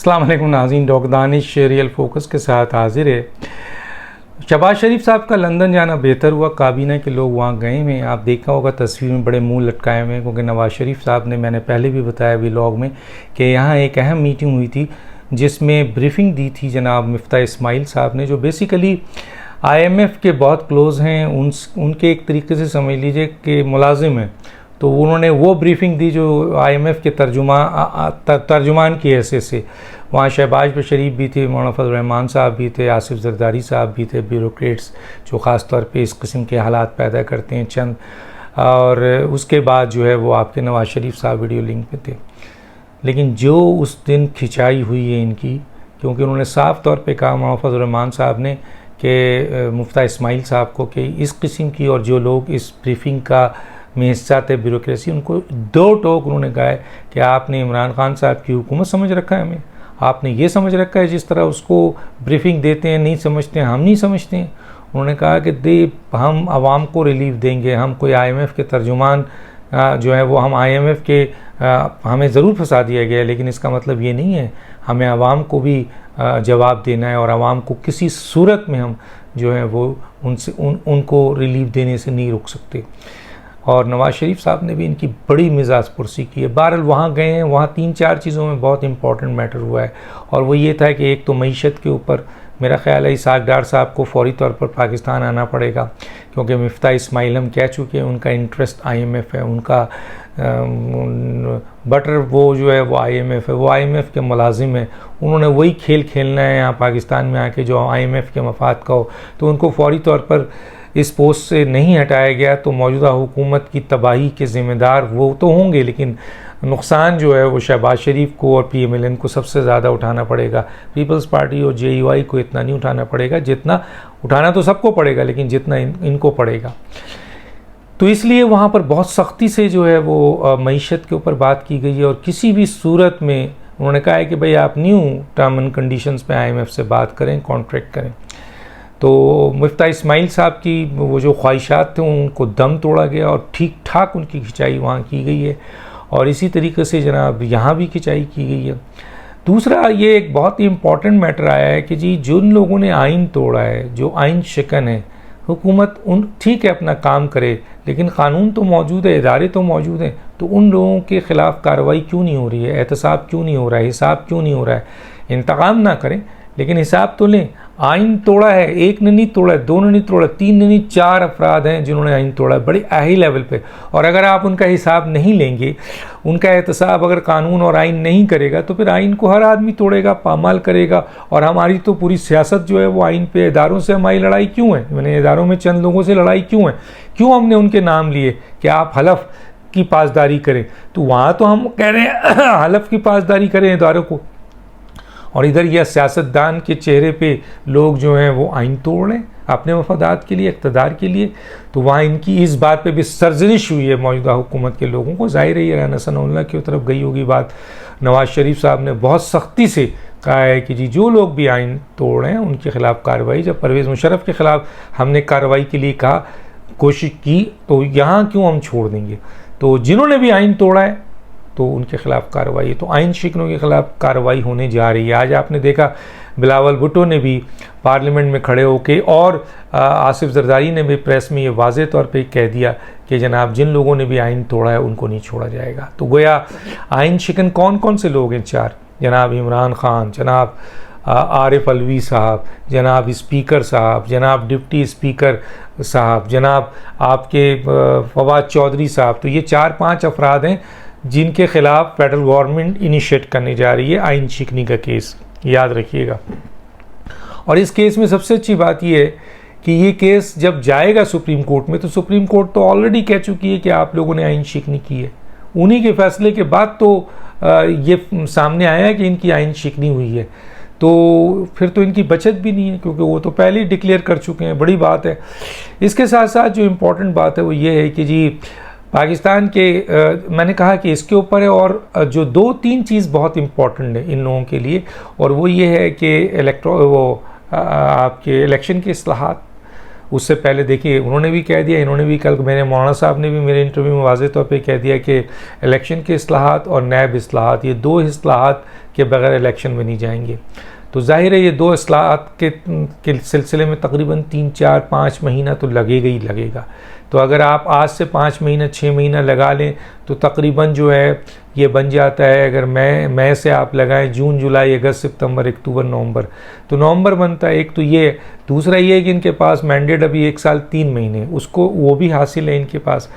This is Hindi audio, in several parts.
अस्सलाम वालेकुम नाज़रीन, डॉक्टर दानिश रियल फोकस के साथ हाजिर है। शहबाज शरीफ साहब का लंदन जाना बेहतर हुआ, काबीना के लोग वहाँ गए हैं। आप देखा होगा तस्वीर में बड़े मुंह लटकाए हुए हैं, क्योंकि नवाज़ शरीफ साहब ने, मैंने पहले भी बताया व्लॉग में, कि यहाँ एक अहम मीटिंग हुई थी जिसमें ब्रीफिंग दी थी जनाब मिफ्ता इस्माइल साहब ने, जो बेसिकली IMF के बहुत क्लोज़ हैं, उनके एक तरीके से समझ लीजिए कि मुलाजिम हैं। तो उन्होंने वो ब्रीफिंग दी जो IMF के तर्जुमान की हैसियत से। वहाँ शहबाज शरीफ भी थे, मौलाना फजल रहमान साहब भी थे, आसिफ जरदारी साहब भी थे, ब्यूरोक्रेट्स जो ख़ास तौर पे इस किस्म के हालात पैदा करते हैं चंद। और उसके बाद जो है वो आपके नवाज़ शरीफ साहब वीडियो लिंक पे थे। लेकिन जो उस दिन खिंचाई हुई है इनकी, क्योंकि उन्होंने साफ़ तौर पे कहा मौलाना फजल रहमान साहब ने कि मुफ्ता इस्माइल साहब को कि इस किस्म की, और जो लोग इस ब्रीफिंग का में हिस्सा थे ब्यूरोक्रेसी, उनको दो टोक उन्होंने कहा है कि आपने इमरान खान साहब की हुकूमत समझ रखा है, हमें आपने ये समझ रखा है जिस तरह उसको ब्रीफिंग देते हैं नहीं समझते हैं, हम नहीं समझते हैं। उन्होंने कहा कि हम आवाम को रिलीफ देंगे, हम कोई IMF के तर्जुमान जो है वो हम IMF के हमें ज़रूर फंसा दिया गया है, लेकिन इसका मतलब ये नहीं है, हमें आवाम को भी जवाब देना है और आवाम को किसी सूरत में हम जो है वो उनको रिलीफ देने से नहीं रोक सकते। और नवाज़ शरीफ साहब ने भी इनकी बड़ी मिजाज पुरसी की है। बहरहाल वहाँ गए हैं, वहाँ 3-4 चीज़ों में बहुत इंपॉर्टेंट मैटर हुआ है, और वो ये था कि एक तो मईशत के ऊपर मेरा ख्याल है इसाक डार साहब को फौरी तौर पर पाकिस्तान आना पड़ेगा, क्योंकि मिफ्ता इस्माइल हम कह चुके हैं उनका इंटरेस्ट IMF है, उनका बटर वो जो है वो IMF है, वो IMF के मुलाजिम है, उन्होंने वही खेल खेलना है यहाँ पाकिस्तान में आके जो IMF के मफाद का हो। तो उनको फौरी तौर पर इस पोस्ट से नहीं हटाया गया तो मौजूदा हुकूमत की तबाही के ज़िम्मेदार वो तो होंगे, लेकिन नुकसान जो है वो शहबाज शरीफ को और PMLN को सबसे ज़्यादा उठाना पड़ेगा। पीपल्स पार्टी और JUI को इतना नहीं उठाना पड़ेगा, जितना उठाना तो सबको पड़ेगा, लेकिन जितना इनको पड़ेगा। तो इसलिए वहाँ पर बहुत सख्ती से जो है वो मईशत के ऊपर बात की गई है, और किसी भी सूरत में उन्होंने कहा है कि भाई आप न्यू टर्म एंड कंडीशंस पे IMF से बात करें, कॉन्ट्रैक्ट करें। तो मुफ्ता इस्माइल साहब की वो जो ख्वाहिशात थे उनको दम तोड़ा गया, और ठीक ठाक उनकी खिंचाई वहाँ की गई है, और इसी तरीके से जनाब यहाँ भी खिंचाई की गई है। दूसरा ये एक बहुत ही इम्पॉर्टेंट मैटर आया है कि जी जिन लोगों ने आइन तोड़ा है, जो आइन शिकन है, हुकूमत उन ठीक है अपना काम करे, लेकिन क़ानून तो मौजूद है, इदारे तो मौजूद हैं, तो उन लोगों के ख़िलाफ़ कार्रवाई क्यों नहीं हो रही है, एहतसाब क्यों नहीं हो रहा है, हिसाब क्यों नहीं हो रहा है। इंतकाम ना करें लेकिन हिसाब तो लें। आइन तोड़ा है, एक ने नहीं तोड़ा है, 2 ने नहीं तोड़ा, 3 ने नहीं, 4 अफराद हैं जिन्होंने आइन तोड़ा है, बड़े हाई लेवल पे। और अगर आप उनका हिसाब नहीं लेंगे, उनका एहतसाब अगर कानून और आइन नहीं करेगा, तो फिर आइन को हर आदमी तोड़ेगा, पामाल करेगा। और हमारी तो पूरी सियासत जो है वो आइन पे, इदारों से हमारी लड़ाई क्यों है, मैंने इदारों में चंद लोगों से लड़ाई क्यों है, क्यों हमने उनके नाम लिए कि आप हलफ की पासदारी करें। तो वहाँ तो हम कह रहे हैं हलफ की पासदारी करें इदारों को, और इधर यह सियासतदान के चेहरे पे लोग जो हैं वो आइन तोड़ रहे हैं अपने मफादात के लिए, इक़्तिदार के लिए। तो वहाँ इनकी इस बात पे भी सरजनिश हुई है मौजूदा हुकूमत के लोगों को। ज़ाहिर है ये राना सनाउल्लाह की तरफ गई होगी बात। नवाज़ शरीफ साहब ने बहुत सख्ती से कहा है कि जी जो लोग भी आइन तोड़ रहे हैं उनके ख़िलाफ़ कार्रवाई। जब परवेज़ मुशर्रफ के ख़िलाफ़ हमने कार्रवाई के लिए कहा, कोशिश की, तो यहाँ क्यों हम छोड़ देंगे। तो जिन्होंने भी आइन तोड़ा है तो उनके ख़िलाफ़ कार्रवाई, तो आइन शिकनों के ख़िलाफ़ कार्रवाई होने जा रही है। आज आपने देखा बिलावल भुट्टो ने भी पार्लियामेंट में खड़े होकर, और आसिफ जरदारी ने भी प्रेस में ये वाज़े तौर पे कह दिया कि जनाब जिन लोगों ने भी आइन तोड़ा है उनको नहीं छोड़ा जाएगा। तो गोया आइन शिकन कौन कौन से लोग हैं? 4, जनाब इमरान खान, जनाब आरिफ अलवी साहब, जनाब स्पीकर साहब, जनाब डिप्टी स्पीकर साहब, जनाब आपके फवाद चौधरी साहब। तो ये 4-5 अफराद हैं जिनके ख़िलाफ़ फेडरल गवर्नमेंट इनिशिएट करने जा रही है आइन शिकनी का केस, याद रखिएगा। और इस केस में सबसे अच्छी बात यह है कि ये केस जब जाएगा सुप्रीम कोर्ट में, तो सुप्रीम कोर्ट तो ऑलरेडी कह चुकी है कि आप लोगों ने आइन शिकनी की है। उन्हीं के फैसले के बाद तो ये सामने आया है कि इनकी आइन शिकनी हुई है, तो फिर तो इनकी बचत भी नहीं है, क्योंकि वो तो पहले ही डिक्लेयर कर चुके हैं। बड़ी बात है। इसके साथ साथ जो इम्पोर्टेंट बात है वो ये है कि जी पाकिस्तान के मैंने कहा कि इसके ऊपर है, और जो 2-3 चीज़ बहुत इम्पॉर्टेंट है इन लोगों के लिए, और वो ये है कि आपके इलेक्शन के इस्लाहात। उससे पहले देखिए उन्होंने भी कह दिया, इन्होंने भी कल, मेरे मौलाना साहब ने भी मेरे इंटरव्यू में वाज़े तौर पे कह दिया कि इलेक्शन के इस्लाहात और नैब इस्लाहात, ये 2 इस्लाहात के बगैर इलेक्शन में नहीं जाएंगे। तो जाहिर है ये 2 इस्लाहात के सिलसिले में तकरीबन 3, 4, 5 महीना तो लगेगा ही लगेगा। तो अगर आप आज से 5 महीना 6 महीना लगा लें तो तकरीबन जो है ये बन जाता है, अगर मई से आप लगाएं जून, जुलाई, अगस्त, सितंबर, अक्टूबर, नवंबर, तो नवंबर बनता है। एक तो ये, दूसरा ये है कि इनके पास मैंडेट अभी 1 साल 3 महीने, उसको वो भी हासिल है इनके पास,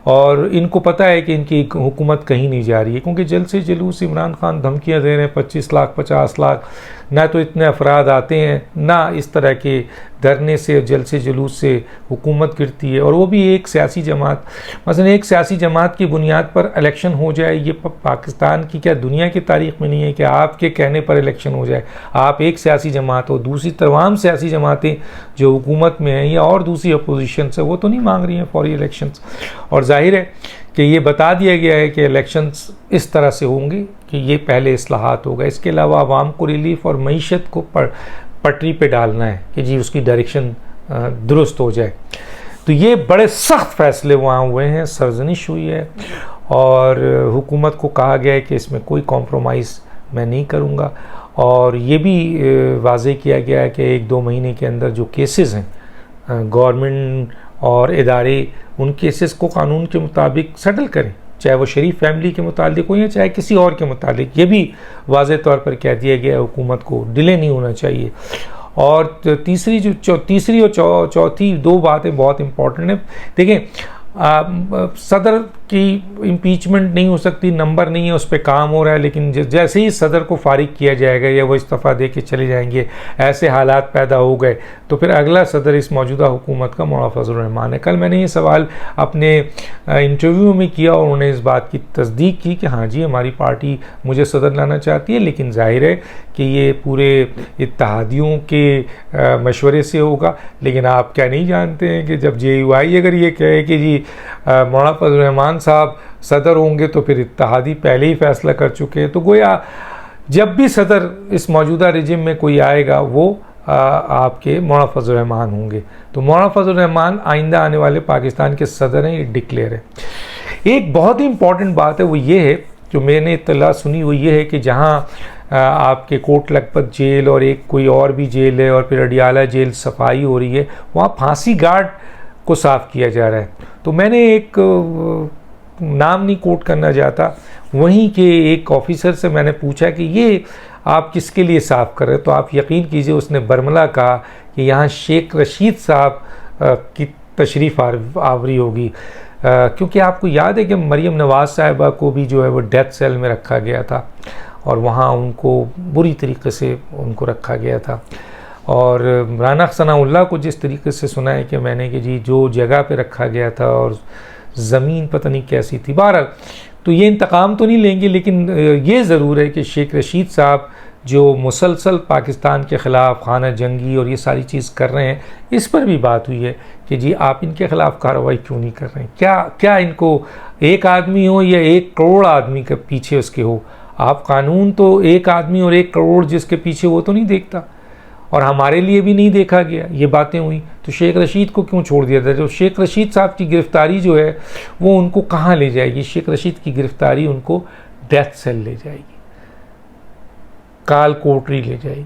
और इनको पता है कि इनकी हुकूमत कहीं नहीं जा रही है, क्योंकि जल्द से जुलूस इमरान खान धमकियां दे रहे हैं 25 लाख 50 लाख, ना तो इतने अफराद आते हैं, ना इस तरह के धरने से जल्द से जुलूस से हुकूमत गिरती है। और वो भी एक सियासी जमात, मसलन एक सियासी जमात की बुनियाद पर इलेक्शन हो जाए, ये पाकिस्तान की क्या दुनिया की तारीख में नहीं है कि आपके कहने पर इलेक्शन हो जाए। आप एक सियासी जमात हो, दूसरी तमाम सियासी जमातें जो हुकूमत में हैं या और दूसरी अपोजिशन से, वो तो नहीं मांग रही हैं फौरी इलेक्शंस। और जाहिर है कि ये बता दिया गया है कि इलेक्शंस इस तरह से होंगे कि ये पहले इस्लाहात होगा। इसके अलावा आवाम को रिलीफ और मईशत को पटरी पे डालना है कि जी उसकी डायरेक्शन दुरुस्त हो जाए। तो ये बड़े सख्त फैसले वहाँ हुए हैं, सरजनिश हुई है, और हुकूमत को कहा गया है कि इसमें कोई कॉम्प्रोमाइज़ मैं नहीं करूँगा। और ये भी वाज़े किया गया है कि 1-2 महीने के अंदर जो केसेस हैं गवर्नमेंट और इदारे उन केसेस को कानून के मुताबिक सेटल करें, चाहे वो शरीफ फैमिली के मुतालिक हो या चाहे किसी और के मुतालिक। ये भी वाज़े तौर पर कह दिया गया है, हुकूमत को डिले नहीं होना चाहिए। और तीसरी और चौथी 2 बातें बहुत इम्पॉर्टेंट हैं। देखें, सदर की इम्पीचमेंट नहीं हो सकती, नंबर नहीं है, उस पर काम हो रहा है, लेकिन जैसे ही सदर को फारिग किया जाएगा या वो इस्तीफ़ा दे के चले जाएंगे, ऐसे हालात पैदा हो गए तो फिर अगला सदर इस मौजूदा हुकूमत का मौलाना फजल रहमान है। कल मैंने ये सवाल अपने इंटरव्यू में किया और उन्होंने इस बात की तस्दीक की कि हाँ जी हमारी पार्टी मुझे सदर लाना चाहती है, लेकिन जाहिर है कि ये पूरे इत्तेहादियों के मशवरे से होगा। लेकिन आप क्या नहीं जानते हैं कि जब JUI अगर ये कहे कि जी मौलाना फजल रहमान साहब सदर होंगे तो फिर इत्तेहादी पहले ही फैसला कर चुके हैं। तो गोया जब भी सदर इस मौजूदा रिजिम में कोई आएगा वो आपके मौलाना फजल रहमान होंगे। तो मौलाना फजल रहमान आइंदा आने वाले पाकिस्तान के सदर हैं, ये डिक्लेयर है। एक बहुत ही इंपॉर्टेंट बात है वो ये है, जो मैंने इत्तला सुनी वो ये है कि जहाँ आपके कोट लखपत जेल और एक कोई और भी जेल है और फिर अडियाला जेल सफाई हो रही है, वहाँ फांसी गार्ड को साफ़ किया जा रहा है। तो मैंने एक नाम नहीं कोट करना चाहता, वहीं के एक ऑफिसर से मैंने पूछा कि ये आप किसके लिए साफ़ कर रहे हैं। तो आप यकीन कीजिए उसने बरमला कहा कि यहाँ शेख रशीद साहब की तशरीफ़ आवरी होगी, क्योंकि आपको याद है कि मरीम नवाज़ साहिबा को भी जो है वो डेथ सेल में रखा गया था और वहाँ उनको बुरी तरीके से उनको रखा गया था। और राना सनाउल्लाह को जिस तरीके से सुना है कि मैंने कि जी जो जगह पे रखा गया था और ज़मीन पता नहीं कैसी थी, बहरहाल तो ये इंतकाम तो नहीं लेंगे, लेकिन ये ज़रूर है कि शेख रशीद साहब जो मुसलसल पाकिस्तान के ख़िलाफ़ खाना जंगी और ये सारी चीज़ कर रहे हैं, इस पर भी बात हुई है कि जी आप इनके ख़िलाफ़ कार्रवाई क्यों नहीं कर रहे हैं। क्या इनको एक आदमी हो या 1 करोड़ आदमी के पीछे उसके हो, आप कानून तो एक आदमी और 1 करोड़ जिसके पीछे वो तो नहीं देखता, और हमारे लिए भी नहीं देखा गया। ये बातें हुई तो शेख रशीद को क्यों छोड़ दिया था। जो शेख रशीद साहब की गिरफ़्तारी जो है वो उनको कहाँ ले जाएगी, शेख रशीद की गिरफ़्तारी उनको डेथ सेल ले जाएगी, काल कोटरी ले जाएगी।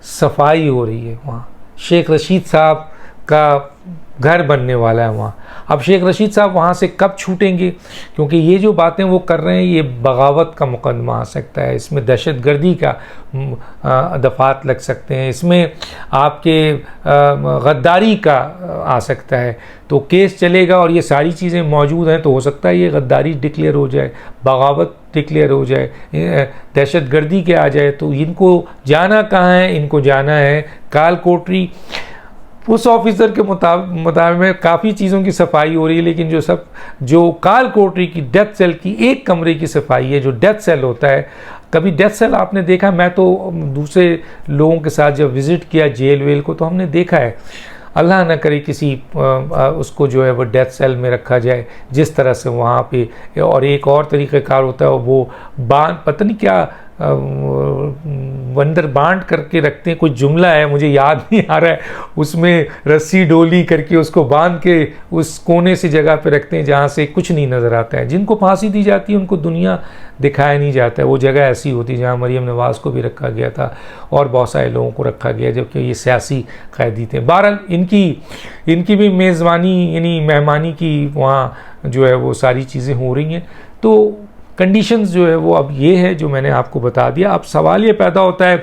सफाई हो रही है वहाँ, शेख रशीद साहब का घर बनने वाला है वहाँ। अब शेख रशीद साहब वहाँ से कब छूटेंगे, क्योंकि ये जो बातें वो कर रहे हैं ये बगावत का मुकदमा आ सकता है, इसमें दहशतगर्दी का दफात लग सकते हैं, इसमें आपके गद्दारी का आ सकता है। तो केस चलेगा और ये सारी चीज़ें मौजूद हैं, तो हो सकता है ये गद्दारी डिक्लेयर हो जाए, बगावत डिक्लेयर हो जाए, दहशतगर्दी के आ जाए। तो इनको जाना कहाँ है, इनको जाना है काल कोटरी। उस ऑफिसर के मुताबिक काफ़ी चीज़ों की सफाई हो रही है, लेकिन जो काल कोटरी की डेथ सेल की 1 कमरे की सफाई है, जो डेथ सेल होता है, कभी डेथ सेल आपने देखा? मैं तो दूसरे लोगों के साथ जब विज़िट किया जेल वेल को तो हमने देखा है, अल्लाह ना करे किसी उसको जो है वो डेथ सेल में रखा जाए जिस तरह से वहाँ पे। और एक और तरीक़ाकार होता है वो बांध, पता नहीं क्या अंदर बांट करके रखते हैं, कुछ जुमला है मुझे याद नहीं आ रहा है, उसमें रस्सी डोली करके उसको बांध के उस कोने से जगह पे रखते हैं जहाँ से कुछ नहीं नज़र आता है। जिनको फांसी दी जाती है उनको दुनिया दिखाया नहीं जाता है। वो जगह ऐसी होती है जहाँ मरियम नवाज़ को भी रखा गया था और बहुत सारे लोगों को रखा गया, जबकि ये सियासी कैदी थे। बहरहाल इनकी भी मेज़बानी यानी मेहमानी की वहाँ जो है वो सारी चीज़ें हो रही हैं। तो कंडीशंस जो है वो अब ये है जो मैंने आपको बता दिया। अब सवाल ये पैदा होता है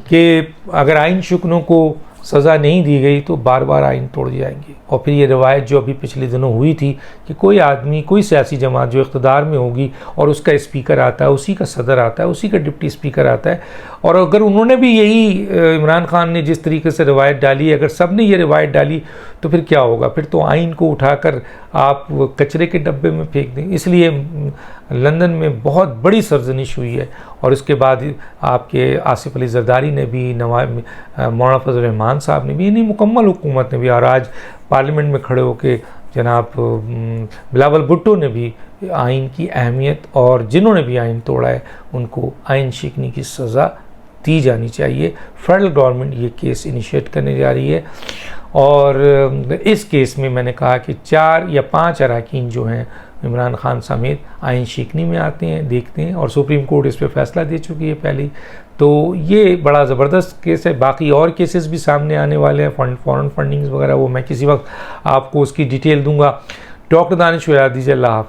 कि अगर आइन शुकनों को सज़ा नहीं दी गई तो बार बार आइन तोड़ जाएंगे। और फिर ये रवायत जो अभी पिछले दिनों हुई थी कि कोई आदमी, कोई सियासी जमात जो इक़्तिदार में होगी और उसका स्पीकर आता है, उसी का सदर आता है, उसी का डिप्टी स्पीकर आता है, और अगर उन्होंने भी यही इमरान खान ने जिस तरीके से रवायत डाली, अगर सब ने ये रवायत डाली तो फिर क्या होगा? फिर तो आइन को उठाकर आप कचरे के डब्बे में फेंक दें। इसलिए लंदन में बहुत बड़ी सरजनिश हुई है। और उसके बाद आपके आसिफ अली जरदारी ने भी, मौलाना फजल रहमान साहब ने भी, यानी मुकम्मल हुकूमत ने भी, और आज पार्लियामेंट में खड़े होकर जनाब बिलावल भुट्टो ने भी आइन की अहमियत, और जिन्होंने भी आइन तोड़ा है उनको आइन शिकनी की सज़ा दी जानी चाहिए। फेडरल गवर्नमेंट ये केस इनिशिएट करने जा रही है, और इस केस में मैंने कहा कि 4 या 5 अरकान जो हैं इमरान खान समेत आइन शिकनी में आते हैं, देखते हैं, और सुप्रीम कोर्ट इस पर फैसला दे चुकी है पहले। तो ये बड़ा ज़बरदस्त केस है। बाकी और केसेस भी सामने आने वाले हैं, फॉरेन फंडिंग्स वगैरह, वो मैं किसी वक्त आपको उसकी डिटेल दूंगा। डॉक्टर दानिश को याद दीजिए। अल्लाह हाफ़िज़।